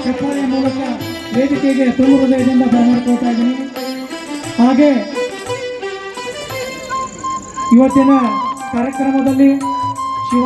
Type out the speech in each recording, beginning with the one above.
ಚಪ್ಪಾಳೆಯ ಮೂಲಕ ವೇದಿಕೆಗೆ ತುಂಬ ಹೃದಯದಿಂದ ಬರಮಾಡ್ಕೊಳ್ತಾ ಇದ್ದೀನಿ. ಹಾಗೆ ಇವತ್ತಿನ ಕಾರ್ಯಕ್ರಮದಲ್ಲಿ ಶಿವ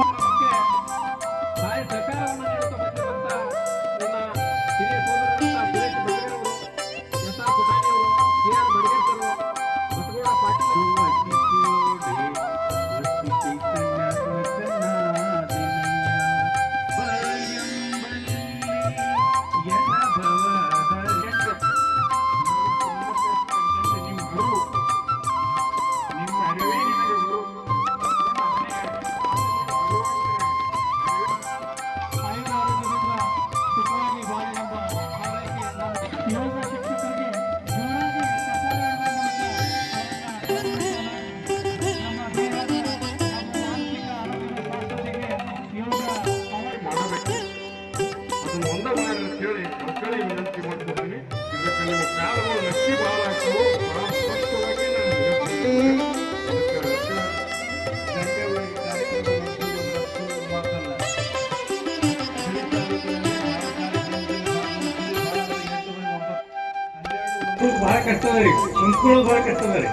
ಭಾಳ ಕಷ್ಟ ಅದ ರೀ, ಕುಂತ್ಕೊಳ್ಳೋದು ಭಾಳ ಕಷ್ಟ ಅದ ರೀ.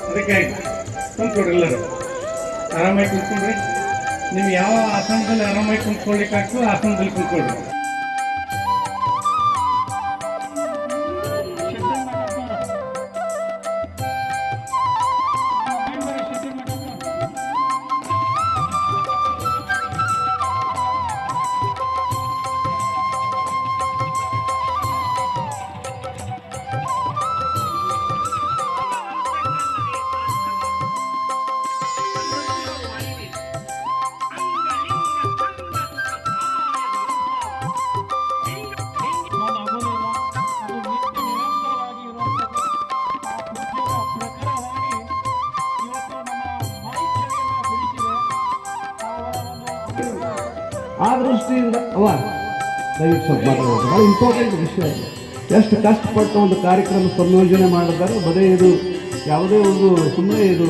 ಅದಕ್ಕಾಗಿ ಕುಂತ್ಕೊಡ್ರಿ, ಎಲ್ಲರೂ ಆರಾಮಾಗಿ ಕುಂತ್ಕೊಡ್ರಿ. ನೀವು ಯಾವ ಆಸನದಲ್ಲಿ ಆರಾಮಾಗಿ ಕುಂತ್ಕೊಳ್ಲಿಕ್ಕಾಗ್ತದೆ ಆಸನದಲ್ಲಿ ಕುಂತ್ಕೊಳ್ರಿ. ಆ ದೃಷ್ಟಿಯಿಂದ ದಯವಿಟ್ಟು ಸ್ವಲ್ಪ ಮಾತಾಡೋದು ಭಾಳ ಇಂಪಾರ್ಟೆಂಟ್ ವಿಷಯ. ಎಷ್ಟು ಕಷ್ಟಪಟ್ಟು ಒಂದು ಕಾರ್ಯಕ್ರಮ ಸಂಯೋಜನೆ ಮಾಡಿದ್ದಾರೆ. ಬರೀ ಇದು ಯಾವುದೇ ಒಂದು ಸುಮ್ಮನೆ ಇದು